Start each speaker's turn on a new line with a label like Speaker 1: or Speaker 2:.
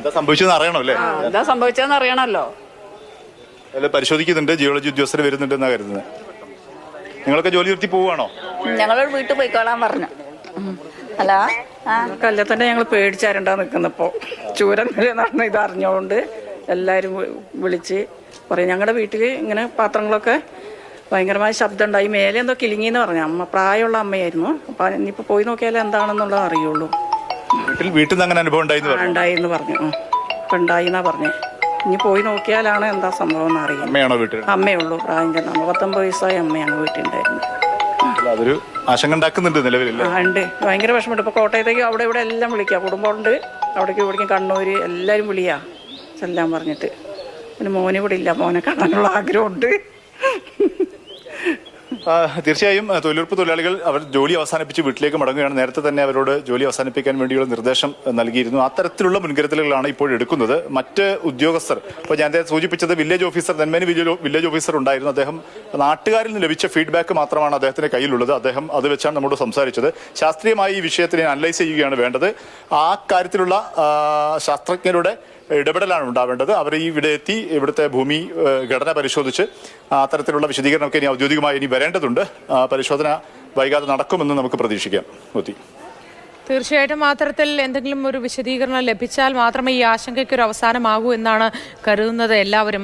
Speaker 1: എന്താ സംഭവിച്ചതെന്ന് അറിയണോ അല്ലേ?
Speaker 2: എന്താ സംഭവിച്ചതെന്ന് അറിയണമല്ലോ.
Speaker 1: അല്ല, പരിശോധിക്കുന്നുണ്ട്, ജിയോളജി ഉദ്യോഗസ്ഥർ വരുന്നുണ്ടെന്നാണ് കരുതുന്നത്. നിങ്ങളൊക്കെ ജോലി നിർത്തി പോവുകയാണോ?
Speaker 3: ഞങ്ങൾ വീട്ടിൽ പോയിക്കോളാൻ പറഞ്ഞു. അല്ല
Speaker 2: കല്ലത്തന്നെ ഞങ്ങൾ പേടിച്ചാരണ്ടാ നിൽക്കുന്നപ്പോൾ ചൂരൻ നടന്ന ഇത് അറിഞ്ഞുകൊണ്ട് എല്ലാവരും വിളിച്ച് പറയും. ഞങ്ങളുടെ വീട്ടിൽ ഇങ്ങനെ പാത്രങ്ങളൊക്കെ ഭയങ്കരമായ ശബ്ദം ഉണ്ടായി, മേലെ എന്തോ കിലുങ്ങിന്ന് പറഞ്ഞു. അമ്മ പ്രായമുള്ള അമ്മയായിരുന്നു. അപ്പം ഇനിയിപ്പോൾ പോയി നോക്കിയാലേ എന്താണെന്നുള്ളത് അറിയുള്ളൂ.
Speaker 1: വീട്ടിൽ നിന്ന് അങ്ങനെ അനുഭവം
Speaker 2: ഉണ്ടായിന്ന് പറഞ്ഞു. ഇപ്പം ഉണ്ടായിന്നാ പറഞ്ഞേ. ഇനി പോയി നോക്കിയാലാണ് എന്താ സംഭവം എന്ന് അറിയാം.
Speaker 1: അമ്മയാണോ വീട്ടിൽ?
Speaker 2: അമ്മയുള്ളൂ, പ്രായം ചെന്ന 49 വയസ്സായ അമ്മയാണ് വീട്ടിലുണ്ടായിരുന്നത്.
Speaker 1: അതൊരു ആശങ്ക ഉണ്ടാക്കുന്നുണ്ട് നിലവിലില്ല.
Speaker 2: ഉണ്ട്, ഭയങ്കര വിഷമമുണ്ട്. ഇപ്പോൾ കോട്ടയത്തേക്ക് അവിടെ ഇവിടെ എല്ലാം വിളിക്കുക, കുടുംബമുണ്ട് അവിടേക്കും ഇവിടേക്കും, കണ്ണൂര് എല്ലാവരും വിളിയാ ചെല്ലാൻ പറഞ്ഞിട്ട്. പിന്നെ മോനെ ഇവിടെ ഇല്ല, മോനെ കാണാനുള്ള ആഗ്രഹമുണ്ട്.
Speaker 1: തീർച്ചയായും തൊഴിലുറപ്പ് തൊഴിലാളികൾ അവർ ജോലി അവസാനിപ്പിച്ച് വീട്ടിലേക്ക് മടങ്ങുകയാണ്. നേരത്തെ തന്നെ അവരോട് ജോലി അവസാനിപ്പിക്കാൻ വേണ്ടിയുള്ള നിർദ്ദേശം നൽകിയിരുന്നു. അത്തരത്തിലുള്ള മുൻകരുതലുകളാണ് ഇപ്പോൾ എടുക്കുന്നത്. മറ്റ് ഉദ്യോഗസ്ഥർ, ഇപ്പോൾ ഞാൻ സൂചിപ്പിച്ചത് village officer, Nenmeni village officer ഉണ്ടായിരുന്നു. അദ്ദേഹം നാട്ടുകാരിൽ നിന്ന് ലഭിച്ച ഫീഡ്ബാക്ക് മാത്രമാണ് അദ്ദേഹത്തിന്റെ കയ്യിലുള്ളത്. അദ്ദേഹം അത് വെച്ചാണ് നമ്മോട് സംസാരിച്ചത്. ശാസ്ത്രീയമായി ഈ വിഷയത്തിനെ അനലൈസ് ചെയ്യുകയാണ് വേണ്ടത്. ആ കാര്യത്തിലുള്ള ശാസ്ത്രജ്ഞരുടെ ഇടപെടലാണ് ഉണ്ടാവേണ്ടത്. അവർ ഇവിടെ എത്തി ഇവിടുത്തെ ഭൂമി ഘടന പരിശോധിച്ച് അത്തരത്തിലുള്ള വിശദീകരണമൊക്കെ ഇനി ഔദ്യോഗികമായി ഇനി വരേണ്ടതുണ്ട്. പരിശോധന വൈകാതെ നടക്കുമെന്ന് നമുക്ക് പ്രതീക്ഷിക്കാം.
Speaker 4: തീർച്ചയായിട്ടും അത്തരത്തിൽ എന്തെങ്കിലും ഒരു വിശദീകരണം ലഭിച്ചാൽ മാത്രമേ ഈ ആശങ്കയ്ക്ക് ഒരു അവസാനമാകൂ എന്നാണ് കരുതുന്നത് എല്ലാവരും.